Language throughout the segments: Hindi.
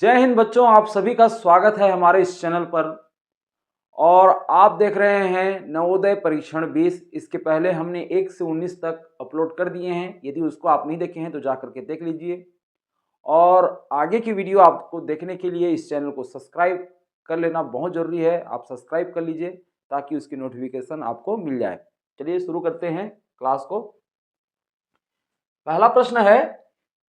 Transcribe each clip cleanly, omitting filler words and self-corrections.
जय हिंद बच्चों, आप सभी का स्वागत है हमारे इस चैनल पर। और आप देख रहे हैं नवोदय परीक्षण 20। इसके पहले हमने 1 से 19 तक अपलोड कर दिए हैं। यदि उसको आप नहीं देखे हैं तो जा करके देख लीजिए। और आगे की वीडियो आपको देखने के लिए इस चैनल को सब्सक्राइब कर लेना बहुत ज़रूरी है। आप सब्सक्राइब कर लीजिए ताकि उसकी नोटिफिकेशन आपको मिल जाए। चलिए शुरू करते हैं क्लास को। पहला प्रश्न है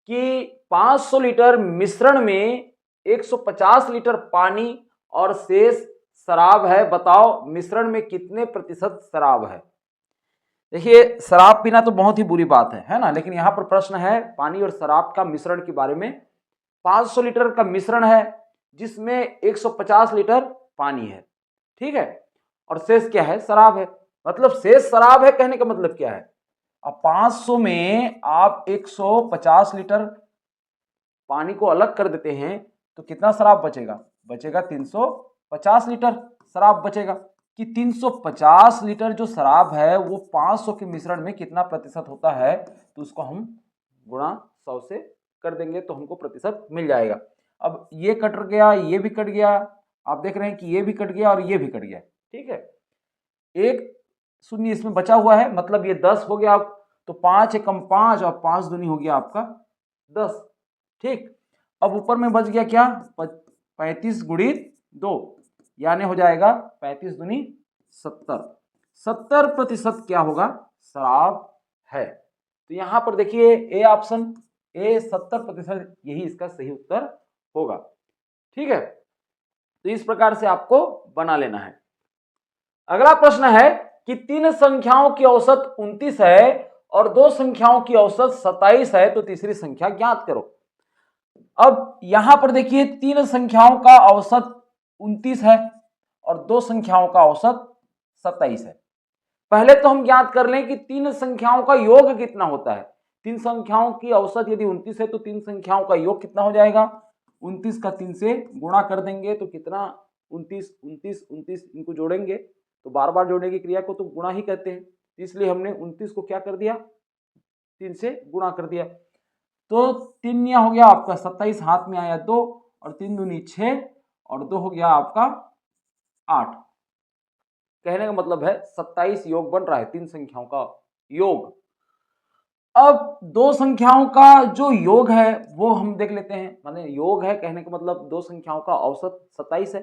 कि 500 लीटर मिश्रण में 150 लीटर पानी और शेष शराब है। बताओ मिश्रण में कितने प्रतिशत शराब है। देखिए, शराब पीना तो बहुत ही बुरी बात है ना। लेकिन यहां पर प्रश्न है पानी और शराब का मिश्रण के बारे में। 500 लीटर का मिश्रण है जिसमें 150 लीटर पानी है, ठीक है, और शेष क्या है, शराब है। मतलब शेष शराब है कहने का मतलब क्या है। अब 500 में आप 150 लीटर पानी को अलग कर देते हैं तो कितना शराब बचेगा? बचेगा 350 लीटर शराब बचेगा। कि 350 लीटर जो शराब है वो 500 के मिश्रण में कितना प्रतिशत होता है, तो उसको हम गुणा 100 से कर देंगे तो हमको प्रतिशत मिल जाएगा। अब ये कट गया, ये भी कट गया, आप देख रहे हैं कि ये भी कट गया और ये भी कट गया, ठीक है। एक शून्य इसमें बचा हुआ है, मतलब ये 10 हो गया। तो 5 एकम 5 और 5 दूनी हो गया आपका 10, ठीक। अब ऊपर में बच गया क्या, 35 गुणित 2, यानी हो जाएगा 35 दूनी 70। 70% क्या होगा, शराब है। तो यहां पर देखिए ए ऑप्शन, ए 70% यही इसका सही उत्तर होगा, ठीक है। तो इस प्रकार से आपको बना लेना है। अगला प्रश्न है कि 3 संख्याओं की औसत 29 है और 2 संख्याओं की औसत 27 है, तो तीसरी संख्या ज्ञात करो। अब यहां पर देखिए 3 संख्याओं का औसत 29 है और 2 संख्याओं का औसत 27 है। पहले तो हम ज्ञात कर लें कि 3 संख्याओं का योग कितना होता है। 3 संख्याओं की औसत यदि 29 है तो 3 संख्याओं का योग कितना हो जाएगा, 29 का 3 से गुणा कर देंगे तो कितना, 29 29 29, इनको जोड़ेंगे तो बार बार जोड़ने की क्रिया को तो गुणा ही कहते हैं, इसलिए हमने 29 को क्या कर दिया, 3 से गुणा कर दिया। तो 3 हो गया आपका 27, हाथ में आया 2 और 3 दूनी 6 और 2 हो गया आपका 8। कहने का मतलब है 27 योग बन रहा है 3 संख्याओं का योग। अब 2 संख्याओं का जो योग है वो हम देख लेते हैं। माने योग है कहने का मतलब 2 संख्याओं का औसत 27 है,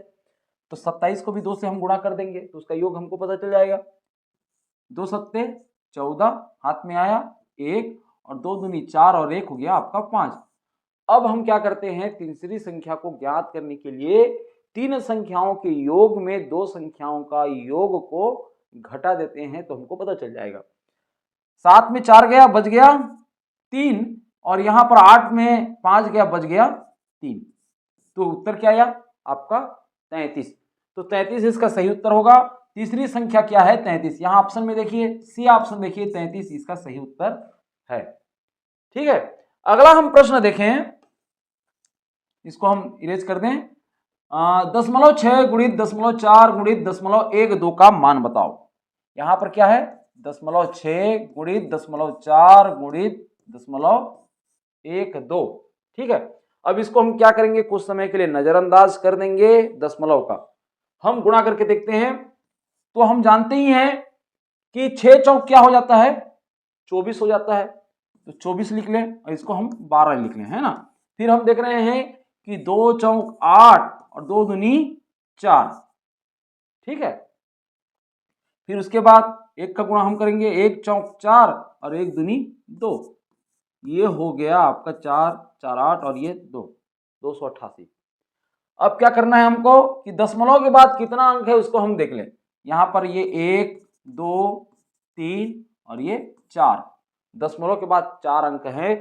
तो 27 को भी 2 से हम गुणा कर देंगे तो उसका योग हमको पता चल जाएगा। 2 सत्ते 14, हाथ में आया 1 और 2 दूनी 4 और 1 हो गया आपका 5। अब हम क्या करते हैं, तीसरी संख्या को ज्ञात करने के लिए 3 संख्याओं के योग में 2 संख्याओं का योग को घटा देते हैं तो हमको पता चल जाएगा। 7 में 4 गया, बच गया 3, और यहां पर 8 में 5 गया, बच गया 3। तो उत्तर क्या आया आपका 33। तो 33 इसका सही उत्तर होगा। तीसरी संख्या क्या है, 33। यहां ऑप्शन में देखिए, सी ऑप्शन देखिए, 33 इसका सही उत्तर है, ठीक है। अगला हम प्रश्न देखें, इसको हम इरेज कर दें। 0.6 गुणित 0.4 गुणित 0.12 का मान बताओ। यहां पर क्या है, 0.6 गुणित 0.4 गुणित 0.12, ठीक है। अब इसको हम क्या करेंगे, कुछ समय के लिए नजरअंदाज कर देंगे दशमलव का। हम गुणा करके देखते हैं तो हम जानते ही हैं कि 6 चौक क्या हो जाता है, 24 हो जाता है। तो 24 लिख लें और इसको हम 12 लिख लें, है ना। फिर हम देख रहे हैं कि 2 चौक 8 और 2 दूनी 4, ठीक है। फिर उसके बाद 1 का गुणा हम करेंगे, 1 चौक 4 और 1 दूनी 2, ये हो गया आपका 4 4 8 और ये 2, 288। अब क्या करना है हमको कि दशमलव के बाद कितना अंक है उसको हम देख लें। यहां पर ये 1 2 3 और ये 4, दशमलव के बाद 4 अंक है।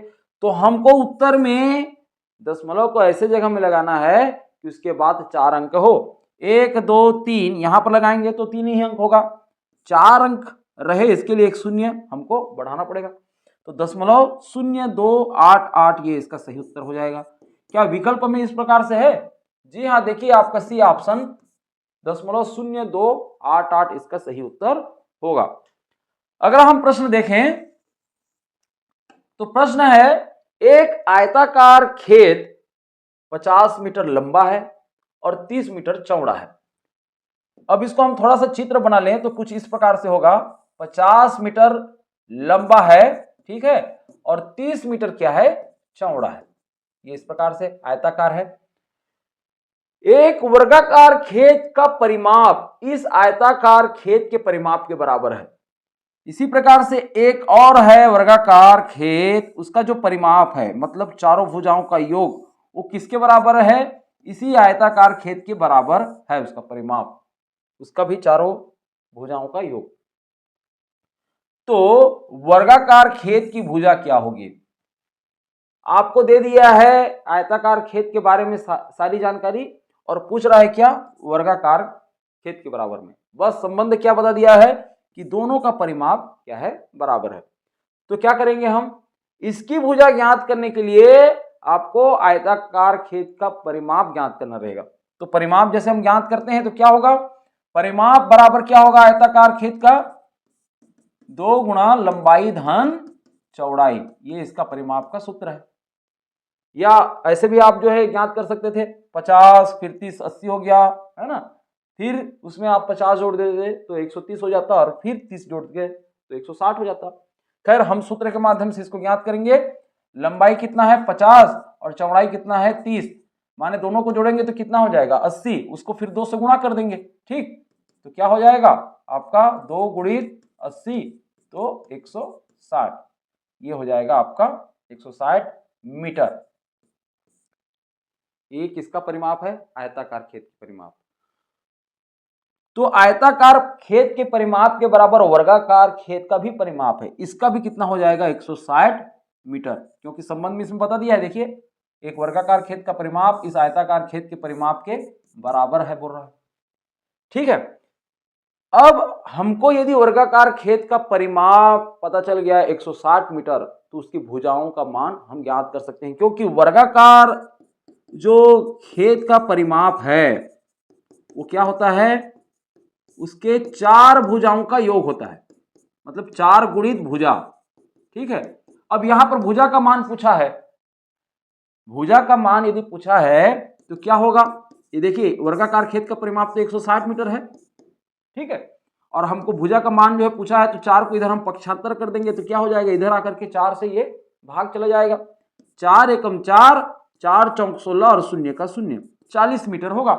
तो हमको उत्तर में दशमलव को ऐसे जगह में लगाना है कि उसके बाद 4 अंक हो। 1 2 3 यहां पर लगाएंगे तो 3 ही अंक होगा। 4 अंक रहे इसके लिए एक शून्य हमको बढ़ाना पड़ेगा। तो 0.0288 ये इसका सही उत्तर हो जाएगा। क्या विकल्प में इस प्रकार से है? जी हाँ, देखिए आपका सी ऑप्शन 0.0288 इसका सही उत्तर होगा। अगर हम प्रश्न देखें तो प्रश्न है, एक आयताकार खेत 50 मीटर लंबा है और 30 मीटर चौड़ा है। अब इसको हम थोड़ा सा चित्र बना लें तो कुछ इस प्रकार से होगा, 50 मीटर लंबा है, ठीक है, और 30 मीटर क्या है, चौड़ा है। ये इस प्रकार से आयताकार है। एक वर्गाकार खेत का परिमाप इस आयताकार खेत के परिमाप के बराबर है। इसी प्रकार से एक और है वर्गाकार खेत, उसका जो परिमाप है मतलब चारों भुजाओं का योग, वो किसके बराबर है, इसी आयताकार खेत के बराबर है उसका परिमाप, उसका भी चारों भुजाओं का योग। तो वर्गाकार खेत की भुजा क्या होगी, आपको दे दिया है आयताकार खेत के बारे में सारी जानकारी, और पूछ रहा है क्या, वर्गाकार खेत के बराबर में। बस संबंध क्या बता दिया है कि दोनों का परिमाप क्या है, बराबर है। तो क्या करेंगे हम, इसकी भुजा ज्ञात करने के लिए आपको आयताकार खेत का परिमाप ज्ञात करना रहेगा। तो परिमाप जैसे हम ज्ञात करते हैं तो क्या होगा, परिमाप बराबर क्या होगा आयताकार खेत का, 2 गुणा लंबाई धन चौड़ाई, ये इसका परिमाप का सूत्र है। या ऐसे भी आप जो है ज्ञात कर सकते थे, 50 फिर 30 80 हो गया, है ना, फिर उसमें आप 50 जोड़ देते तो 130 हो जाता, और फिर 30 जोड़ के तो 160 हो जाता। खैर हम सूत्र के माध्यम से इसको ज्ञात करेंगे। लंबाई कितना है 50 और चौड़ाई कितना है 30, माने दोनों को जोड़ेंगे तो कितना हो जाएगा 80, उसको फिर 2 से गुणा कर देंगे, ठीक, तो क्या हो जाएगा आपका 2 गुणित 80 तो 160, ये हो जाएगा आपका 160 मीटर। ये किसका परिमाप है, आयताकार खेत के परिमाप। तो आयताकार खेत के परिमाप के बराबर वर्गाकार खेत का भी परिमाप है, इसका भी कितना हो जाएगा 160 मीटर, क्योंकि संबंध में इसमें बता दिया है। देखिए एक वर्गाकार खेत का परिमाप इस आयताकार खेत के परिमाप के बराबर है बोल रहा है, ठीक है। अब हमको यदि वर्गाकार खेत का परिमाप पता चल गया 160 मीटर, तो उसकी भुजाओं का मान हम ज्ञात कर सकते हैं, क्योंकि वर्गाकार जो खेत का परिमाप है वो क्या होता है, उसके 4 भुजाओं का योग होता है, मतलब 4 गुणित भुजा, ठीक है। अब यहां पर भुजा का मान पूछा है, भुजा का मान यदि पूछा है तो क्या होगा, ये देखिए वर्गाकार खेत का परिमाप तो 160 मीटर है, ठीक है, और हमको भुजा का मान जो है पूछा है, तो 4 को इधर हम पक्षांतर कर देंगे तो क्या हो जाएगा, इधर आकर के 4 से ये भाग चला जाएगा, 4 एकम 4, 4 चौक 16 और शून्य का शून्य, 40 मीटर होगा।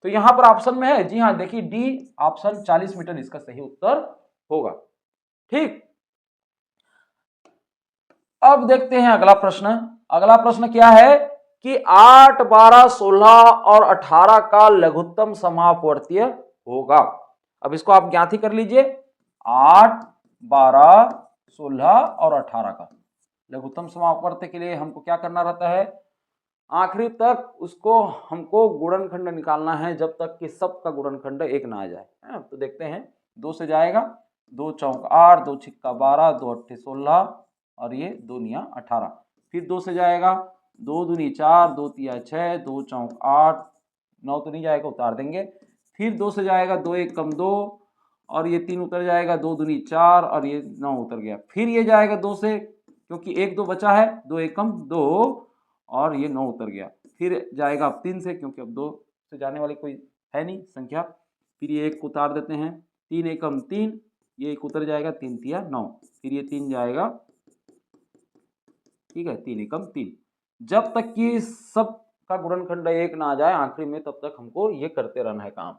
तो यहां पर ऑप्शन में है, जी हाँ देखिए डी ऑप्शन 40 मीटर इसका सही उत्तर होगा, ठीक। अब देखते हैं अगला प्रश्न। अगला प्रश्न क्या है कि 8, 12, 16 और 18 का लघुत्तम समापवर्तीय होगा। अब इसको आप ज्ञात ही कर लीजिए, 8, 12, 16 और 18 का लघुत्तम समापवर्त्य के लिए हमको क्या करना रहता है, आखिरी तक उसको हमको गुणनखंड निकालना है, जब तक कि सब का गुणनखंड 1 ना आ जाए, है? तो देखते हैं, 2 से जाएगा, 2 चौक 8, 2 छिक्का 12, 2 अट्ठे 16 और ये 2 निया 18, फिर 2 से जाएगा, 2 दूनी 4, 2 तिया 6, 2 चौक 8, 9 तो नहीं जाएगा, उतार देंगे, फिर 2 से जाएगा, 2 एक कम 2 और ये 3 उतर जाएगा, 2 दूनी 4 और ये 9 उतर गया, फिर ये जाएगा 2 से, क्योंकि 1 2 बचा है, 2 एक कम 2 और ये 9 उतर गया, फिर जाएगा अब 3 से, क्योंकि अब 2 से जाने वाली कोई है नहीं संख्या, फिर ये 1 उतार देते हैं, 3 एकम 3, ये 1 उतर जाएगा, 3 तिया 9, फिर ये 3 जाएगा, ठीक है, 3 एकम 3, जब तक कि सब का गुणनखंड 1 ना आ जाए आखिरी में, तब तक हमको ये करते रहना है काम।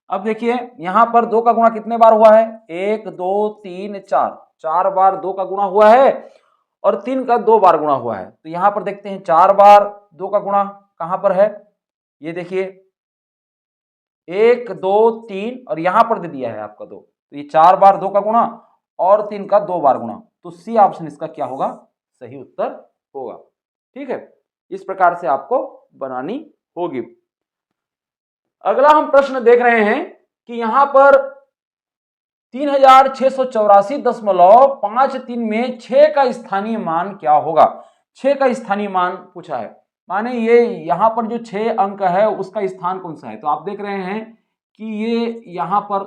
अब देखिए यहाँ पर 2 का गुणा कितने बार हुआ है, 1 2 3 4, 4 बार 2 का गुणा हुआ है और 3 का 2 बार गुणा हुआ है। तो यहाँ पर देखते हैं 4 बार 2 का गुणा कहाँ पर है, ये देखिए 1 2 3 और यहाँ पर दे दिया है आपका 2, तो ये 4 बार 2 का गुणा और 3 का 2 बार गुणा, तो सी ऑप्शन इसका क्या होगा, सही उत्तर होगा, ठीक है। इस प्रकार से आपको बनानी होगी। अगला हम प्रश्न देख रहे हैं कि यहां पर 3684.53 में 6 का स्थानीय मान क्या होगा, 6 का स्थानीय मान पूछा है, माने ये यहां पर जो 6 अंक है उसका स्थान कौन सा है, तो आप देख रहे हैं कि ये यहां पर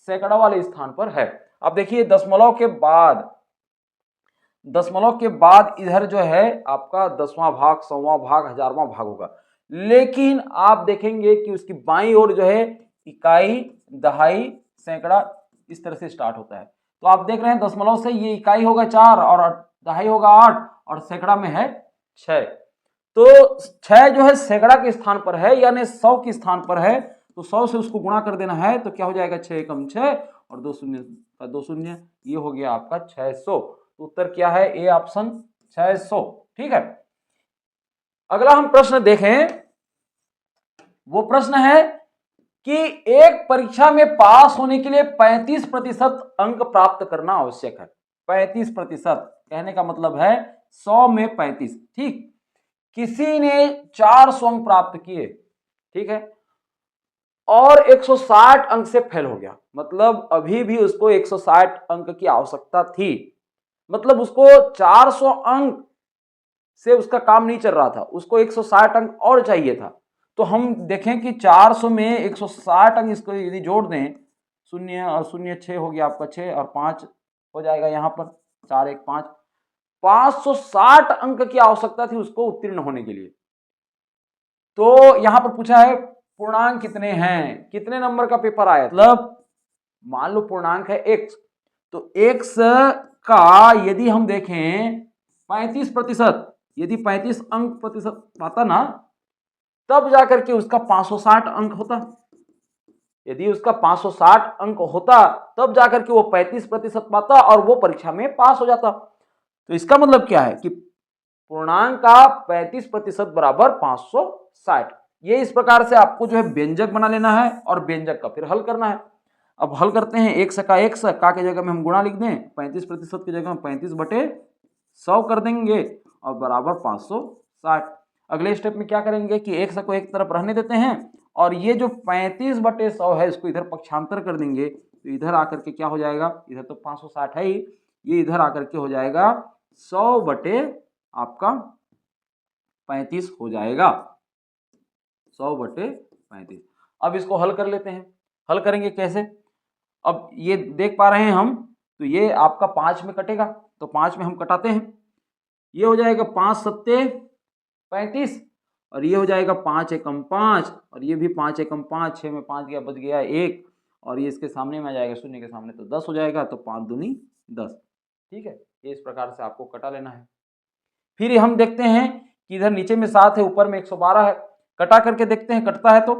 सैकड़ा वाले स्थान पर है। अब देखिए दशमलव के बाद इधर जो है आपका 10वां भाग, 100वां भाग, 1000वां भाग होगा, लेकिन आप देखेंगे कि उसकी बाईं ओर जो है इकाई, दहाई, सैकड़ा इस तरह से स्टार्ट होता है। तो आप देख रहे हैं दशमलव से ये इकाई होगा 4 और दहाई होगा 8 और सैकड़ा में है 6। तो 6 जो है सैकड़ा के स्थान पर है, यानी 100 के स्थान पर है, तो 100 से उसको गुणा कर देना है। तो क्या हो जाएगा 6 एकम 6 और 2 शून्य का 2 शून्य, ये हो गया आपका 600। तो उत्तर क्या है, ए ऑप्शन 600। ठीक है, अगला हम प्रश्न देखें। वो प्रश्न है कि एक परीक्षा में पास होने के लिए 35% अंक प्राप्त करना आवश्यक है। 35% कहने का मतलब है 100 में 35। ठीक, किसी ने 400 अंक प्राप्त किए, ठीक है, और 160 अंक से फेल हो गया, मतलब अभी भी उसको 160 अंक की आवश्यकता थी, मतलब उसको 400 अंक से उसका काम नहीं चल रहा था, उसको 160 अंक और चाहिए था। तो हम देखें कि 400 में 160 अंक इसको यदि जोड़ दें, 0 और 0 6 हो गया आपका 6 और 5 हो जाएगा यहाँ पर 4 1 5, 560 अंक की आवश्यकता थी उसको उत्तीर्ण होने के लिए। तो यहां पर पूछा है पूर्णांक कितने हैं, कितने नंबर का पेपर आया, मतलब मान लो पूर्णांक है x, तो x का यदि हम देखें 35%, यदि 35 अंक प्रतिशत पाता ना, तब जाकर के उसका 560 अंक होता। यदि उसका 560 अंक होता तब जाकर के वो 35% पाता और वो परीक्षा में पास हो जाता। तो इसका मतलब क्या है कि पूर्णांक का 35% बराबर 560। ये इस प्रकार से आपको जो है व्यंजक बना लेना है और व्यंजक का फिर हल करना है। अब हल करते हैं, x का के जगह में हम गुणा लिख दें, 35% की जगह में 35/100 कर देंगे और बराबर 560। अगले स्टेप में क्या करेंगे कि x को एक तरफ रहने देते हैं और ये जो 35/100 है इसको इधर पक्षांतर कर देंगे, तो इधर आकर के क्या हो जाएगा, इधर तो 560 है ही, ये इधर आकर के हो जाएगा 100 बटे आपका 35 हो जाएगा, 100 बटे 35। अब इसको हल कर लेते हैं। हल करेंगे कैसे, अब ये देख पा रहे हैं हम, तो ये आपका 5 में कटेगा, तो 5 में हम कटाते हैं, ये हो जाएगा 5 सत्ते 35 और ये हो जाएगा 5 एकम 5 और ये भी 5 एकम 5, 6 में 5 गया, बच गया 1 और ये इसके सामने में आ जाएगा, शून्य के सामने, तो 10 हो जाएगा, तो 5 दूनी 10। ठीक है, ये इस प्रकार से आपको कटा लेना है। फिर हम देखते हैं कि इधर नीचे में 7 है, ऊपर में 112 है, कटा करके देखते हैं कटता है तो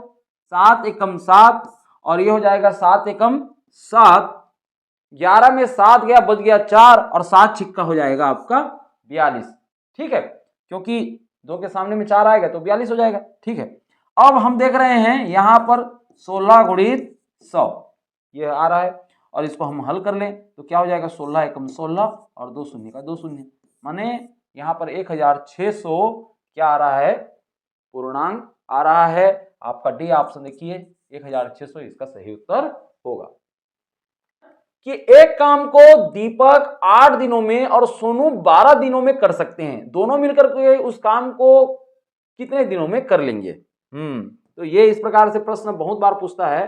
7 एकम 7 और ये हो जाएगा 7 एकम 7, 11 में 7 गया, बच गया 4 और 7 छिक्का हो जाएगा आपका 42। ठीक है, क्योंकि 2 के सामने में 4 आएगा तो 42 हो जाएगा। ठीक है, अब हम देख रहे हैं यहां पर 16 गुणित 100 ये आ रहा है और इसको हम हल कर लें तो क्या हो जाएगा, 16 एकम 16 और 2 शून्य का 2 शून्य, माने यहाँ पर 1600 क्या आ रहा है, पूर्णांक आ रहा है। आपका डी ऑप्शन देखिए 1600 इसका सही उत्तर होगा। कि एक काम को दीपक 8 दिनों में और सोनू 12 दिनों में कर सकते हैं, दोनों मिलकर के उस काम को कितने दिनों में कर लेंगे। तो ये इस प्रकार से प्रश्न बहुत बार पूछता है।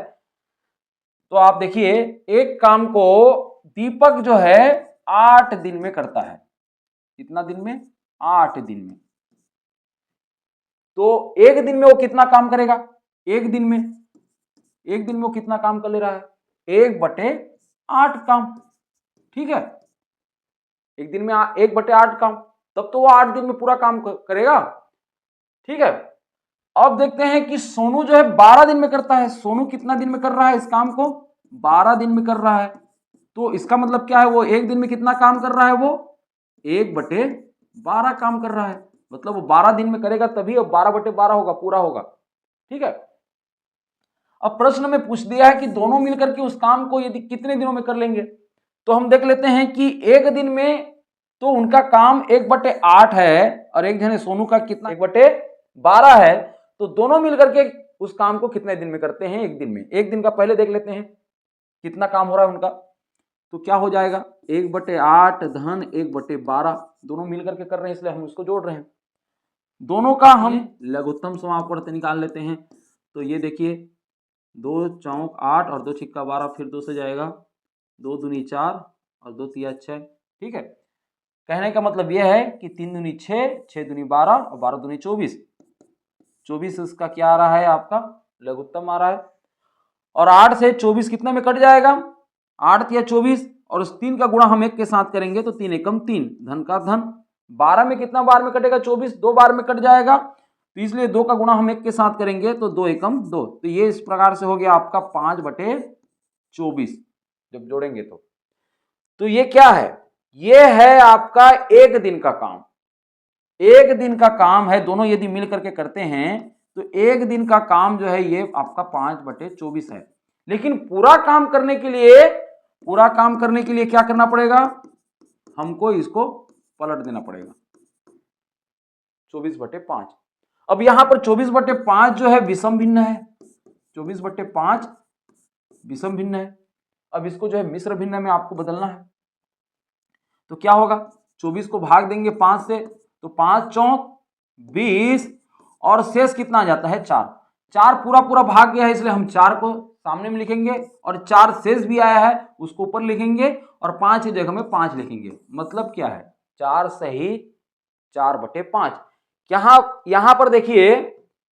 तो आप देखिए एक काम को दीपक जो है 8 दिन में करता है, कितना दिन में, 8 दिन में, तो एक दिन में वो कितना काम करेगा, एक दिन में वो कितना काम कर ले रहा है, 1/8 काम। ठीक है, एक दिन में 1/8 काम, तब तो वो 8 दिन में पूरा काम करेगा। ठीक है, अब देखते हैं कि सोनू जो है 12 दिन में करता है, सोनू कितना दिन में कर रहा है इस काम को, 12 दिन में कर रहा है। तो इसका मतलब क्या है, वो एक दिन में कितना काम कर रहा है, वो 1/12 काम कर रहा है, मतलब वो 12 दिन में करेगा तभी 12/12 होगा, पूरा होगा। ठीक है, अब प्रश्न में पूछ दिया है कि दोनों मिलकर के उस काम को यदि कितने दिनों में कर लेंगे, तो हम देख लेते हैं कि एक दिन में तो उनका काम 1/8 है और एक जने सोनू का कितना 1/12 है, तो दोनों मिलकर के उस काम को कितने दिन में करते हैं, एक दिन में। एक दिन का पहले देख लेते हैं कितना काम हो रहा है उनका, तो क्या हो जाएगा 1/8 धन 1/12, दोनों मिलकर के कर रहे हैं इसलिए हम उसको जोड़ रहे हैं। दोनों का हम लघुत्तम समापवर्त निकाल लेते हैं, तो ये देखिए 2 चौक 8 और 2 छिक्का 12, फिर 2 से जाएगा, 2 दूनी 4 और 2 तिया 6। ठीक है, कहने का मतलब यह है कि 3 दूनी 6, 6 दूनी 12 और 12 दूनी 24। 24 इसका क्या आ रहा है आपका लघुत्तम आ रहा है। और 8 से 24 कितने में कट जाएगा 8 या 24, और उस 3 का गुणा हम 1 के साथ करेंगे तो 3 एकम 3, धन का धन। 12 में कितना बार में कटेगा 24, 2 बार में कट जाएगा, तो इसलिए 2 का गुणा हम 1 के साथ करेंगे तो 2 एकम 2। तो ये इस प्रकार से हो गया आपका 5/24 जब जोड़ेंगे तो ये क्या है, ये है आपका एक दिन का काम। एक दिन का काम है, दोनों यदि मिल करके करते हैं तो एक दिन का काम जो है ये आपका 5/24 है। लेकिन पूरा काम करने के लिए क्या करना पड़ेगा, हमको इसको पलट देना पड़ेगा 24/5। अब यहां पर 24/5 जो है विषम भिन्न है, 24/5 विषम भिन्न है। अब इसको जो है मिश्र भिन्न में आपको बदलना है, तो क्या होगा 24 को भाग देंगे 5 से तो 5 चौक 20, और शेष कितना आ जाता है 4। 4 पूरा पूरा भाग गया है, इसलिए हम 4 को सामने में लिखेंगे, और 4 शेष भी आया है उसको ऊपर लिखेंगे, और 5 की जगह में 5 लिखेंगे। मतलब क्या है 4 सही 4/5। यहां पर देखिए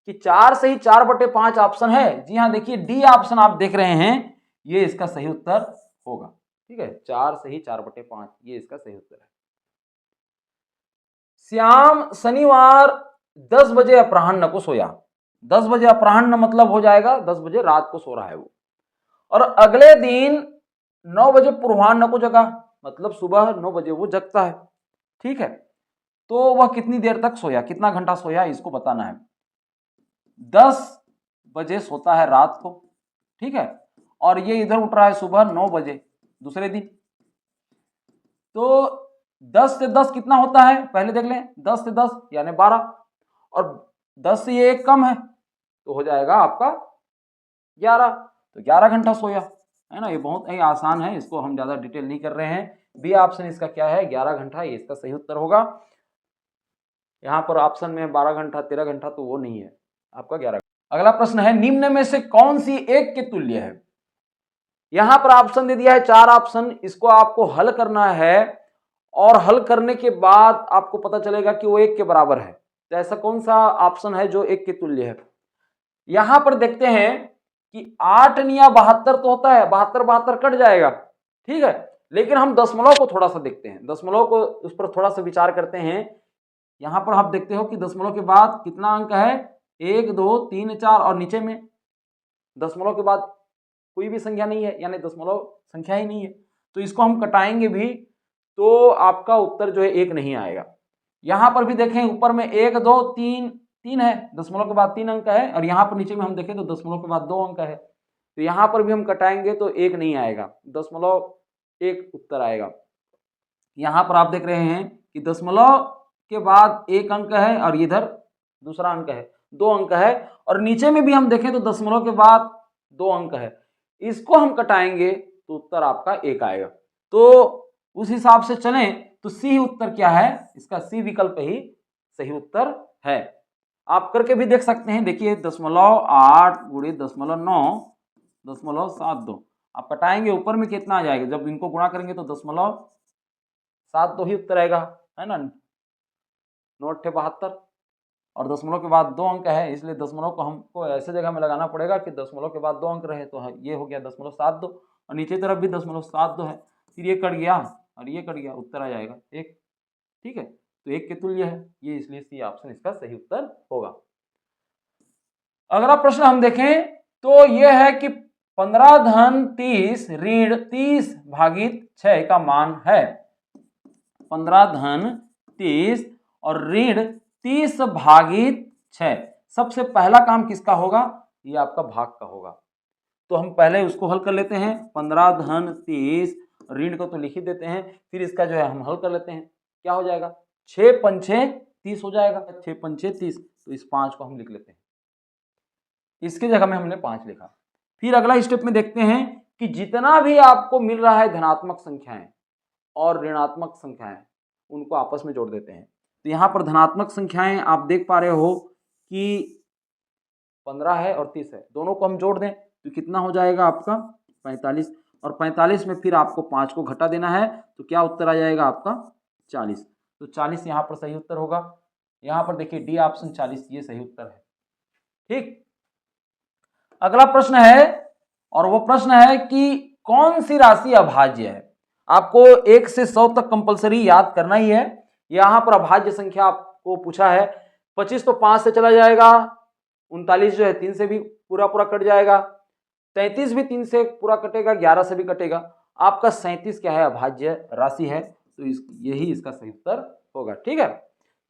कि 4 सही 4/5 ऑप्शन है। जी हाँ, देखिए डी ऑप्शन आप देख रहे हैं, ये इसका सही उत्तर होगा। ठीक है, 4 सही 4/5 ये इसका सही उत्तर है। श्याम शनिवार 10 बजे अपराह्न को सोया। 10 बजे अपराह्न मतलब हो जाएगा 10 बजे रात को सो रहा है वो, और अगले दिन 9 बजे पूर्वाह्न को जगा, मतलब सुबह 9 बजे वो जगता है। ठीक है, तो वह कितनी देर तक सोया, कितना घंटा सोया, इसको बताना है। 10 बजे सोता है रात को, ठीक है, और ये इधर उठ रहा है सुबह 9 बजे दूसरे दिन। तो 10 से 10 कितना होता है पहले देख लें, 10 से 10 यानी 12, और 10 से ये एक कम है तो हो जाएगा आपका 11। तो 11 घंटा सोया है ना। ये बहुत ही आसान है, इसको हम ज्यादा डिटेल नहीं कर रहे हैं। बी ऑप्शन इसका क्या है 11 घंटा, ये इसका सही उत्तर होगा। यहाँ पर ऑप्शन में 12 घंटा 13 घंटा तो वो नहीं है, आपका 11। अगला प्रश्न है निम्न में से कौन सी एक के तुल्य है। यहां पर ऑप्शन दे दिया है 4 ऑप्शन, इसको आपको हल करना है, और हल करने के बाद आपको पता चलेगा कि वो 1 के बराबर है। तो ऐसा कौन सा ऑप्शन है जो 1 के तुल्य है। यहां पर देखते हैं कि 8 या 72 तो होता है, 72 कट जाएगा, ठीक है, लेकिन हम दशमलव को थोड़ा सा देखते हैं, दशमलव को उस पर थोड़ा सा विचार करते हैं। यहां पर आप देखते हो कि दशमलव के बाद कितना अंक है 1 2 3 4, और नीचे में दशमलव के बाद कोई भी संख्या नहीं है, यानी दशमलव संख्या ही नहीं है, तो इसको हम कटाएंगे भी तो आपका उत्तर जो है 1 नहीं आएगा। यहां पर भी देखें ऊपर में 1 2 3 3 है, दशमलव के बाद 3 अंक है, और यहाँ पर नीचे में हम देखें तो दशमलव के बाद 2 अंक है, तो यहाँ पर भी हम कटाएंगे तो 1 नहीं आएगा, दशमलव 1 उत्तर आएगा। यहाँ पर आप देख रहे हैं कि दशमलव के बाद 1 अंक है, और इधर दूसरा अंक है 2 अंक है, और नीचे में भी हम देखें तो दशमलव के बाद 2 अंक है, इसको हम कटाएंगे तो उत्तर आपका 1 आएगा। तो उस हिसाब से चलें तो सी उत्तर क्या है, इसका सी विकल्प ही सही उत्तर है। आप करके भी देख सकते हैं, देखिए 0.8 गुणे 0.9 आप कटाएंगे ऊपर में कितना आ जाएगा, जब इनको गुणा करेंगे तो 0.72 ही उत्तर आएगा, है ना। 9×8 = 72, और दशमलव के बाद 2 अंक है, इसलिए दशमलव को हमको ऐसे जगह में लगाना पड़ेगा कि दशमलव के बाद 2 अंक रहे, तो ये हो गया 0.72, और नीचे तरफ भी 0.72 है, फिर ये कट गया और ये कट गया, उत्तर आ जाएगा 1। ठीक है, तो 1 के तुल्य है ये, इसलिए सी ऑप्शन इसका सही उत्तर होगा। अगला प्रश्न हम देखें तो यह है कि 15 धन 30 ऋण 30 भागित 6 का मान है। 15 धन 30 और ऋण 30 भागित 6, सबसे पहला काम किसका होगा, ये आपका भाग का होगा। तो हम पहले उसको हल कर लेते हैं, 15 धन 30, ऋण को तो लिख ही देते हैं, फिर इसका जो है हम हल कर लेते हैं, क्या हो जाएगा 6 पंचे 30 हो जाएगा, 6 पंचे 30, तो इस 5 को हम लिख लेते हैं, इसके जगह में हमने 5 लिखा। फिर अगला स्टेप में देखते हैं कि जितना भी आपको मिल रहा है धनात्मक संख्याएं और ऋणात्मक संख्याएं, उनको आपस में जोड़ देते हैं। तो यहाँ पर धनात्मक संख्याएं आप देख पा रहे हो कि 15 है और 30 है, दोनों को हम जोड़ दें तो कितना हो जाएगा आपका 45, और 45 में फिर आपको 5 को घटा देना है, तो क्या उत्तर आ जाएगा आपका 40। तो 40 यहाँ पर सही उत्तर होगा। यहाँ पर देखिए डी ऑप्शन 40 ये सही उत्तर है। ठीक। अगला प्रश्न है, और वो प्रश्न है कि कौन सी राशि अभाज्य है। आपको 1 से 100 तक कंपलसरी याद करना ही है। यहां पर अभाज्य संख्या आपको पूछा है। 25 तो 5 से चला जाएगा, 39 जो है 3 से भी पूरा पूरा कट जाएगा, 33 भी 3 से पूरा कटेगा, 11 से भी कटेगा। आपका 37 क्या है, अभाज्य राशि है, तो यही इसका सही उत्तर होगा। ठीक है।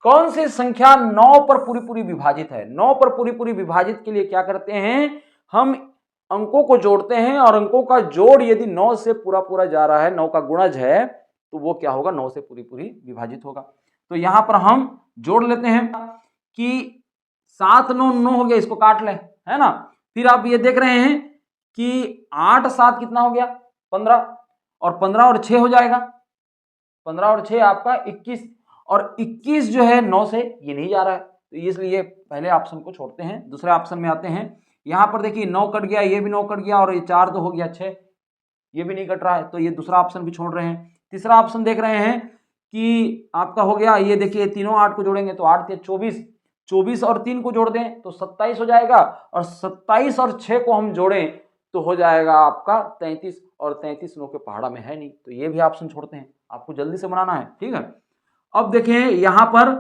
कौन सी संख्या 9 पर पूरी पूरी विभाजित है। 9 पर पूरी पूरी विभाजित के लिए क्या करते हैं, हम अंकों को जोड़ते हैं, और अंकों का जोड़ यदि 9 से पूरा पूरा जा रहा है, 9 का गुणज है, तो वो क्या होगा, 9 से पूरी पूरी विभाजित होगा। तो यहां पर हम जोड़ लेते हैं कि 7 9 9 हो गया, इसको काट लें, है ना। फिर आप ये देख रहे हैं कि 8 7 कितना हो गया, 15, और 15 और 6 हो जाएगा, 15 और 6 आपका 21, और 21 जो है 9 से ये नहीं जा रहा है, तो इसलिए पहले ऑप्शन को छोड़ते हैं, दूसरे ऑप्शन में आते हैं। यहां पर देखिए 9 कट गया, ये भी 9 कट गया, और ये 4 तो हो गया 6, ये भी नहीं कट रहा है, तो ये दूसरा ऑप्शन भी छोड़ रहे हैं। तीसरा ऑप्शन देख रहे हैं कि आपका हो गया, ये देखिए तीनों 8 को जोड़ेंगे तो 8 × 24, 24 और 3 को जोड़ दें तो 27 हो जाएगा, और 27 और 6 को हम जोड़ें तो हो जाएगा आपका 33, और 33 9 के पहाड़ा में है नहीं, तो ये भी ऑप्शन छोड़ते हैं, आपको जल्दी से बनाना है। ठीक है। अब देखें यहां पर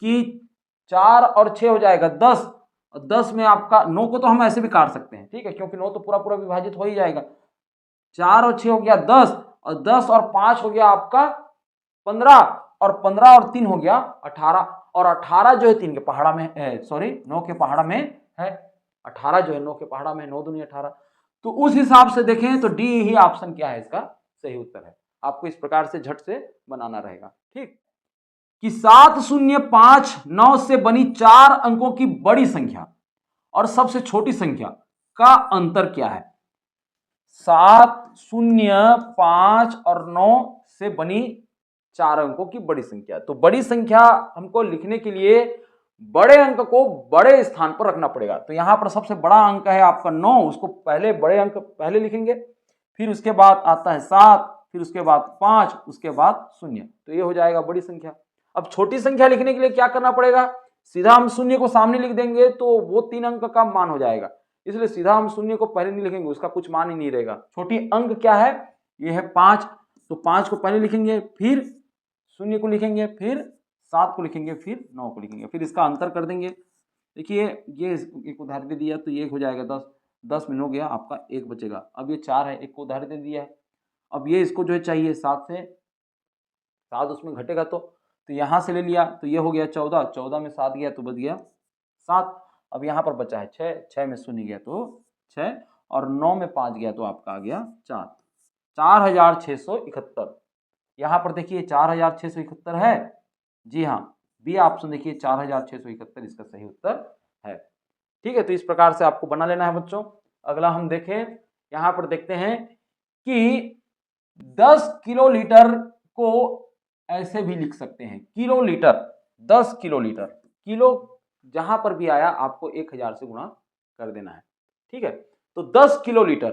कि 4 और 6 हो जाएगा 10, और 10 में आपका 9 को तो हम ऐसे भी काट सकते हैं, ठीक है, क्योंकि 9 तो पूरा पूरा विभाजित हो ही जाएगा। 4 और 6 हो गया 10, और 10 और 5 हो गया आपका 15, और 15 और 3 हो गया 18, और 18 जो है 3 के पहाड़ा में है, सॉरी 9 के पहाड़ा में है, 18 जो है 9 के पहाड़ा में, 9 दूनी 18। तो उस हिसाब से देखें तो डी ही ऑप्शन क्या है, इसका सही उत्तर है। आपको इस प्रकार से झट से बनाना रहेगा। ठीक, कि 7059 से बनी 4 अंकों की बड़ी संख्या और सबसे छोटी संख्या का अंतर क्या है। 705 और 9 से बनी 4 अंकों की बड़ी संख्या, तो बड़ी संख्या हमको लिखने के लिए बड़े अंक को बड़े स्थान पर रखना पड़ेगा। तो यहां पर सबसे बड़ा अंक है आपका 9, उसको पहले बड़े अंक पहले लिखेंगे, फिर उसके बाद आता है 7, फिर उसके बाद 5, उसके बाद 0, तो ये हो जाएगा बड़ी संख्या। अब छोटी संख्या लिखने के लिए क्या करना पड़ेगा, सीधा हम 0 को सामने लिख देंगे तो वो 3 अंक का मान हो जाएगा, इसलिए सीधा हम 0 को पहले नहीं लिखेंगे, उसका कुछ मान ही नहीं रहेगा। छोटी अंक क्या है, ये है 5, तो 5 को पहले लिखेंगे, फिर 0 को लिखेंगे, फिर 7 को लिखेंगे, फिर 9 को लिखेंगे, फिर इसका अंतर कर देंगे। देखिए ये एक उदाहरण दे दिया तो ये हो जाएगा 10, 10 में 9 गया, आपका 1 बचेगा। अब ये 4 है, एक को उदाहरण दे दिया है, अब ये इसको जो है चाहिए 7 से 7 उसमें घटेगा तो यहाँ से ले लिया, तो ये हो गया 14, 14 में 7 गया तो बच गया 7। अब यहाँ पर बचा है 6, 6 में 0 गया तो 6, और 9 में 5 गया तो आपका आ गया 4, 4671। यहाँ पर देखिए 4671 है, जी हाँ, बी ऑप्शन देखिए 4671 इसका सही उत्तर है। ठीक है, तो इस प्रकार से आपको बना लेना है बच्चों। अगला हम देखें, यहाँ पर देखते हैं कि 10 किलोलीटर को ऐसे भी लिख सकते हैं, किलोलीटर, 10 किलोलीटर, किलो जहां पर भी आया आपको 1000 से गुणा कर देना है। ठीक है, तो 10 किलोलीटर,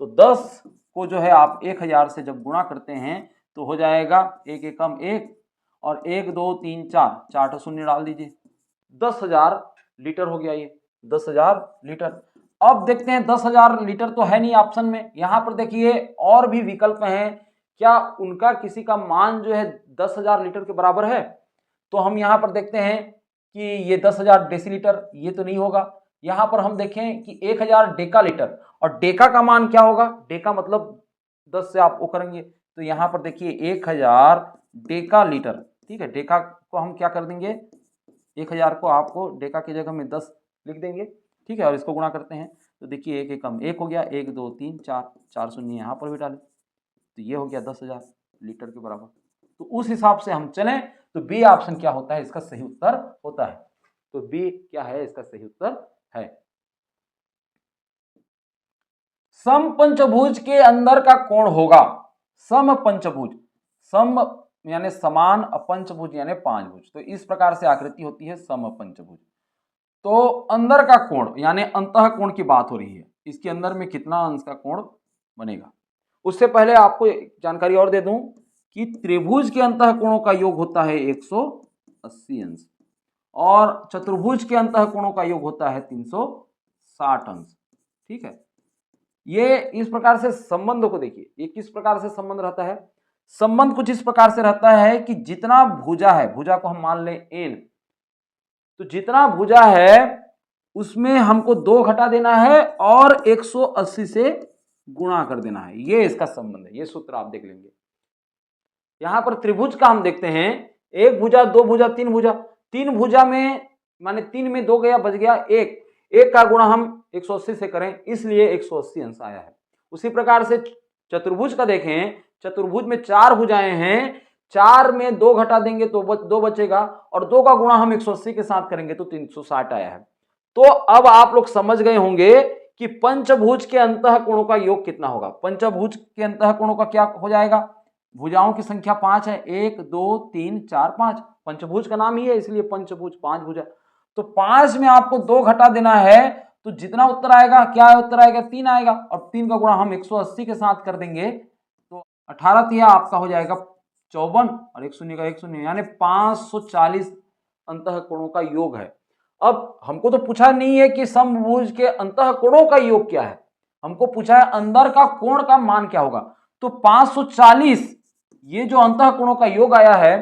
तो 10 को जो है आप 1000 से जब गुणा करते हैं तो हो जाएगा 1 एकम 1, और 1 2 3 4, 4 तो 0 डाल दीजिए, 10,000 लीटर हो गया ये, 10,000 लीटर। अब देखते हैं 10,000 लीटर तो है नहीं ऑप्शन में, यहां पर देखिए और भी विकल्प हैं, क्या उनका किसी का मान जो है 10,000 लीटर के बराबर है। तो हम यहां पर देखते हैं कि ये 10,000 डेसीलीटर, ये तो नहीं होगा। यहां पर हम देखें कि 1000 डेका लीटर, और डेका का मान क्या होगा, डेका मतलब 10 से आप वो करेंगे, तो यहां पर देखिए 1000 डेका लीटर। ठीक है, डेका को हम क्या कर देंगे, 1000 को आपको डेका की जगह में 10 लिख देंगे। ठीक है, और इसको गुणा करते हैं तो देखिए 1 एकम 1 हो गया, 1 2 3 4, 4 शून्य यहाँ पर भी डालें तो ये हो गया 10,000 लीटर के बराबर। तो उस हिसाब से हम चलें तो बी ऑप्शन क्या होता है, इसका सही उत्तर होता है। तो बी क्या है, इसका सही उत्तर है। समपंचभुज के अंदर का कोण होगा, समपंचभुज, सम यानी समान, अपंचभुज यानी पांच भुज, तो इस प्रकार से आकृति होती है समपंचभुज। तो अंदर का कोण यानी अंतः कोण की बात हो रही है, इसके अंदर में कितना अंश का कोण बनेगा। उससे पहले आपको जानकारी और दे दूं कि त्रिभुज के अंतः कोणों का योग होता है 180 अंश, और चतुर्भुज के अंतः कोणों का योग होता है 360 अंश। ठीक है, ये इस प्रकार से संबंध को देखिए, ये किस प्रकार से संबंध रहता है। संबंध कुछ इस प्रकार से रहता है कि जितना भुजा है, भुजा को हम मान लें n, तो जितना भुजा है उसमें हमको 2 घटा देना है और 180 से गुणा कर देना है। ये इसका संबंध है, ये सूत्र आप देख लेंगे। यहां पर त्रिभुज का हम देखते हैं, 1 भुजा 2 भुजा 3 भुजा, 3 भुजा में माने 3 में 2 गया, बच गया 1 का गुणा हम 180 से करें, इसलिए 180 अंश आया है। उसी प्रकार से चतुर्भुज का देखें, चतुर्भुज में 4 भुजाएं हैं, 4 में 2 घटा देंगे तो 2 बचेगा और 2 का गुणा हम 180 के साथ करेंगे तो 360 आया है। तो अब आप लोग समझ गए होंगे कि पंचभुज के अंतः कोणों का योग कितना होगा। पंचभुज के अंतः कोणों का क्या हो जाएगा, भुजाओं की संख्या 5 है, 1 2 3 4 5, पंचभुज का नाम ही है इसलिए पंचभुज, 5 भुजा। तो 5 में आपको 2 घटा देना है, तो जितना उत्तर आएगा, क्या उत्तर आएगा, 3 आएगा और 3 का गुणा हम 180 के साथ कर देंगे तो 18 तिया आपका हो जाएगा 54 और 1 शून्य का 1 शून्य, यानी 540 अंतः कोणों का योग है। अब हमको तो पूछा नहीं है कि समभुज के अंतः कोणों का योग क्या है, हमको पूछा है अंदर का कोण का मान क्या होगा। तो 540 ये जो अंतः कोणों का योग आया है।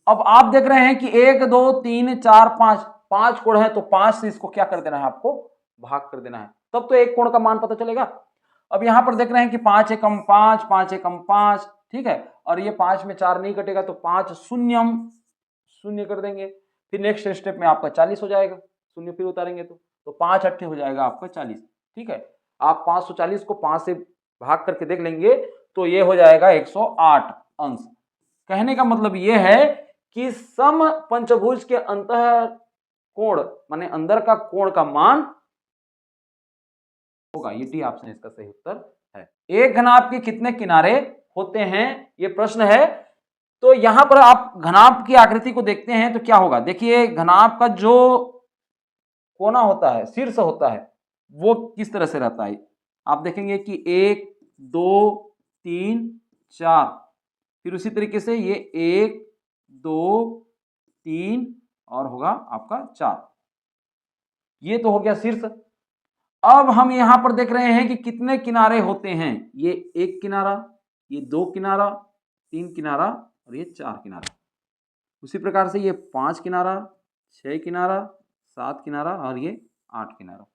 अब आप देख रहे हैं कि 1 2 3 4 5, 5 कोण है तो 5 से इसको क्या कर देना है, आपको भाग कर देना है, तब तो एक कोण का मान पता चलेगा। अब यहां पर देख रहे हैं कि 5 एकम 5, 5 एकम 5, ठीक है, और ये 5 में 4 नहीं कटेगा तो 5 शून्यम शून्य कर देंगे। फिर नेक्स्ट स्टेप में आपका 40 हो जाएगा, शून्य फिर उतारेंगे तो 5 अट्ठे हो जाएगा आपका 40। ठीक है, आप 540 को 5 से भाग करके देख लेंगे तो ये हो जाएगा 108 अंश। कहने का मतलब ये है कि सम पंचभुज के अंतः कोण माने अंदर का कोण का मान होगा। ये डी ऑप्शन इसका सही उत्तर है। एक घनाभ के कितने किनारे होते हैं, ये प्रश्न है। तो यहां पर आप घनाभ की आकृति को देखते हैं तो क्या होगा, देखिए घनाभ का जो कोना होता है, शीर्ष होता है, वो किस तरह से रहता है। आप देखेंगे कि 1 2 3 4, फिर उसी तरीके से ये 1 2 3 और होगा आपका 4, ये तो हो गया शीर्ष। अब हम यहां पर देख रहे हैं कि कितने किनारे होते हैं, ये 1 किनारा, ये 2 किनारा, 3 किनारा और ये 4 किनारा। उसी प्रकार से ये 5 किनारा, 6 किनारा, 7 किनारा और ये 8 किनारा,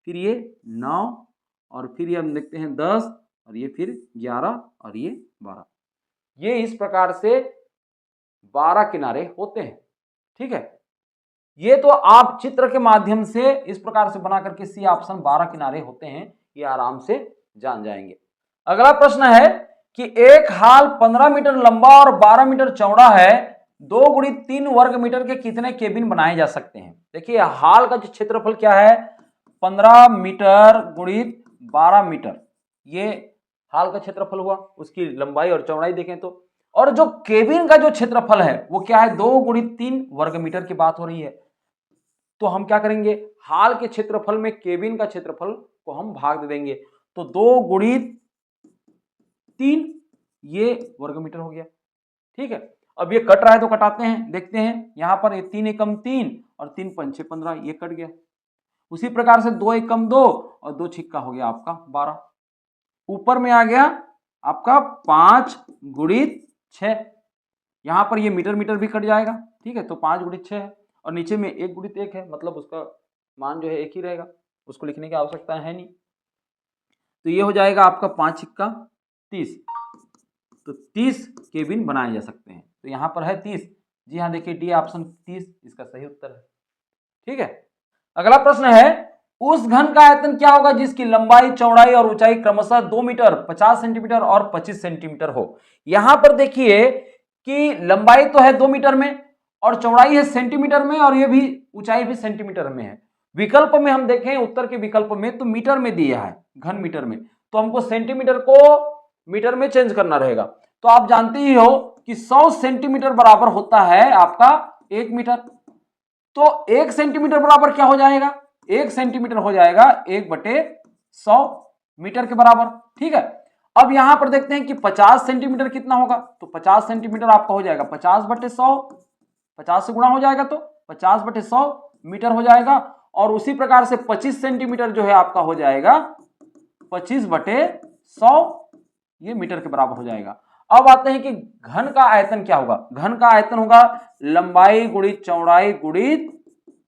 फिर ये 9 और फिर ये हम देखते हैं 10 और ये फिर 11 और ये 12। ये इस प्रकार से 12 किनारे होते हैं। ठीक है, ये तो आप चित्र के माध्यम से इस प्रकार से बना करके सी ऑप्शन 12 किनारे होते हैं, ये आराम से जान जाएंगे। अगला प्रश्न है कि एक हाल 15 मीटर लंबा और 12 मीटर चौड़ा है, 2 × 3 वर्ग मीटर के कितने केबिन बनाए जा सकते हैं। देखिए हाल का जो क्षेत्रफल क्या है, 15 मीटर × 12 मीटर, ये हाल का क्षेत्रफल हुआ, उसकी लंबाई और चौड़ाई देखें तो, और जो केबिन का जो क्षेत्रफल है वो क्या है, 2 × 3 वर्ग मीटर की बात हो रही है। तो हम क्या करेंगे, हाल के क्षेत्रफल में केबिन का क्षेत्रफल को हम भाग दे देंगे, तो 2 × 3 ये वर्ग मीटर हो गया। ठीक है, अब ये कट रहा है तो कटाते हैं, देखते हैं यहां पर 3 एकम 3 और 3 पंचे 15, ये कट गया। उसी प्रकार से 2 एकम 2 और 2 छिक्का हो गया आपका 12। ऊपर में आ गया आपका 5 × 6, यहां पर ये मीटर मीटर भी कट जाएगा। ठीक है, तो 5 × 6 है और नीचे में 1 × 1 है, मतलब उसका मान जो है एक ही रहेगा, उसको लिखने की आवश्यकता है नहीं। तो ये हो जाएगा आपका 5 छिक्का 30, तो 30 केबिन बनाए जा सकते हैं। तो यहाँ पर है 30, जी हाँ, देखिए डी ऑप्शन 30 इसका सही उत्तर है। ठीक है, अगला प्रश्न है, उस घन का आयतन क्या होगा जिसकी लंबाई चौड़ाई और ऊंचाई क्रमशः 2 मीटर 50 सेंटीमीटर और 25 सेंटीमीटर हो। यहां पर देखिए कि लंबाई तो है 2 मीटर में और चौड़ाई है सेंटीमीटर में और ये भी ऊंचाई भी सेंटीमीटर में है। विकल्प में हम देखें, उत्तर के विकल्प में तो मीटर में दिया है, घन मीटर में, तो हमको सेंटीमीटर को मीटर में चेंज करना रहेगा। तो आप जानते ही हो कि 100 सेंटीमीटर बराबर होता है आपका 1 मीटर, तो 1 सेंटीमीटर बराबर क्या हो जाएगा, 1 सेंटीमीटर हो जाएगा 1/100 मीटर के बराबर। ठीक है, अब यहां पर देखते हैं कि 50 सेंटीमीटर कितना होगा, तो 50 सेंटीमीटर आपका हो जाएगा 50/100, 50 से गुणा हो जाएगा तो 50/100 मीटर हो जाएगा। और उसी प्रकार से 25 सेंटीमीटर जो है आपका हो जाएगा 25/100, ये मीटर के बराबर हो जाएगा। अब आते हैं कि घन का आयतन क्या होगा। घन का आयतन होगा लंबाई गुणित चौड़ाई गुणित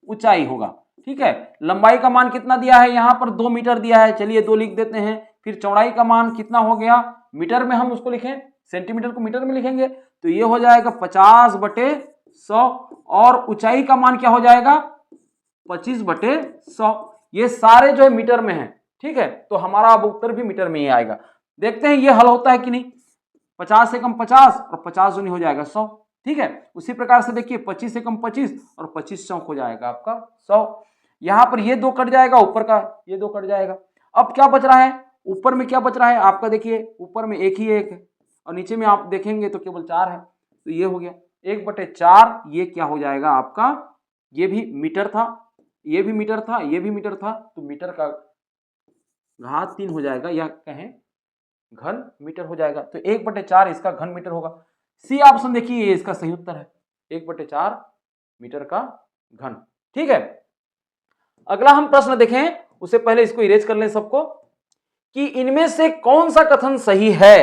ऊंचाई होगा। ठीक है, लंबाई का मान कितना दिया है, यहां पर 2 मीटर दिया है, चलिए 2 लिख देते हैं। फिर चौड़ाई का मान कितना हो गया, मीटर में हम उसको लिखें, सेंटीमीटर को मीटर में लिखेंगे तो ये हो जाएगा 50/100। और ऊंचाई का मान क्या हो जाएगा 25/100। ये सारे जो है मीटर में है। ठीक है, तो हमारा अब उत्तर भी मीटर में ही आएगा। देखते हैं ये हल होता है कि नहीं। 50 से कम 50 और 50 दूनी हो जाएगा 100। ठीक है, उसी प्रकार से देखिए 25 से कम 25 और 25 चौक हो जाएगा आपका 100। यहां पर ये 2 कट जाएगा, ऊपर का ये 2 कट जाएगा। अब क्या बच रहा है, ऊपर में क्या बच रहा है आपका, देखिए ऊपर में एक ही एक है और नीचे में आप देखेंगे तो केवल 4 है। तो ये हो गया 1/4। ये क्या हो जाएगा आपका, ये भी मीटर था, ये भी मीटर था, ये भी मीटर था, तो मीटर का घात 3 हो जाएगा, या कहें घन मीटर हो जाएगा। तो 1/4 इसका घन मीटर होगा। सी ऑप्शन देखिए ये इसका सही उत्तर है, 1/4 मीटर का घन। ठीक है, अगला हम प्रश्न देखें, उससे पहले इसको इरेज कर लें सबको, कि इनमें से कौन सा कथन सही है,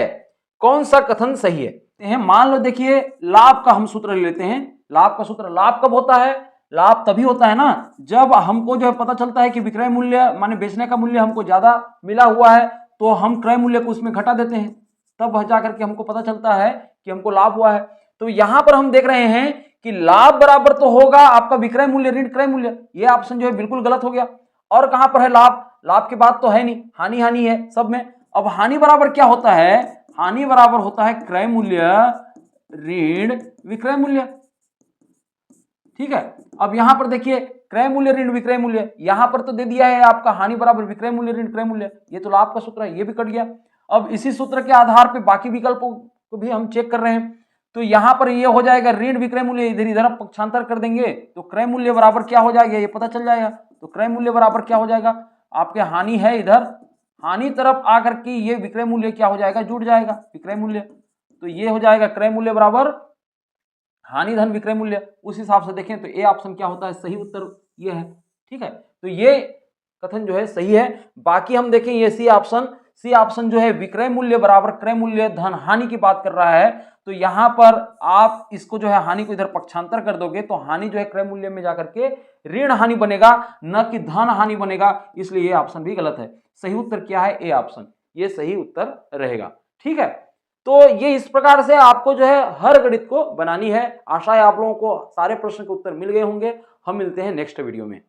कौन सा कथन सही है। मान लो देखिए लाभ का हम सूत्र लेते हैं। लाभ का सूत्र, लाभ कब होता है, लाभ तभी होता है ना जब हमको जो है पता चलता है कि विक्रय मूल्य माने बेचने का मूल्य हमको ज्यादा मिला हुआ है, तो हम क्रय मूल्य को उसमें घटा देते हैं, तब जाकर के हमको पता चलता है कि हमको लाभ हुआ है। तो यहां पर हम देख रहे हैं कि लाभ बराबर तो होगा आपका विक्रय मूल्य ऋण क्रय मूल्य, ये ऑप्शन जो है बिल्कुल गलत हो गया। और कहां पर है लाभ, लाभ की बात तो है नहीं, हानि हानि है सब में। अब हानि बराबर क्या होता है, हानि बराबर होता है क्रय मूल्य ऋण विक्रय मूल्य। ठीक है, अब यहां पर देखिए क्रय मूल्य ऋण विक्रय मूल्य, यहां पर तो दे दिया है आपका हानि बराबर विक्रय मूल्य ऋण क्रय मूल्य, ये तो लाभ का सूत्र है, ये भी कट गया। अब इसी सूत्र के आधार पर बाकी विकल्पों को भी हम चेक कर रहे हैं। तो यहां पर ये हो जाएगा ऋण विक्रय मूल्य, इधर इधर पक्षांतर कर देंगे तो क्रय मूल्य बराबर क्या हो जाएगा ये पता चल जाएगा। तो क्रय मूल्य बराबर क्या हो जाएगा, आपके हानि है इधर, हानि तरफ आकर के ये विक्रय मूल्य क्या हो जाएगा, जुड़ जाएगा विक्रय मूल्य। तो ये हो जाएगा क्रय मूल्य बराबर हानि धन विक्रय मूल्य। उस हिसाब से देखें तो ए ऑप्शन क्या होता है, सही उत्तर ये है। ठीक है, तो ये कथन जो है सही है। बाकी हम देखें ये सी ऑप्शन जो है विक्रय मूल्य बराबर क्रय मूल्य धन हानि की बात कर रहा है। तो यहां पर आप इसको जो है हानि को इधर पक्षांतर कर दोगे तो हानि जो है क्रय मूल्य में जाकर के ऋण हानि बनेगा, न कि धन हानि बनेगा, इसलिए ये ऑप्शन भी गलत है। सही उत्तर क्या है, ए ऑप्शन, ये सही उत्तर रहेगा। ठीक है, तो ये इस प्रकार से आपको जो है हर गणित को बनानी है। आशा है आप लोगों को सारे प्रश्न के उत्तर मिल गए होंगे। हम मिलते हैं नेक्स्ट वीडियो में।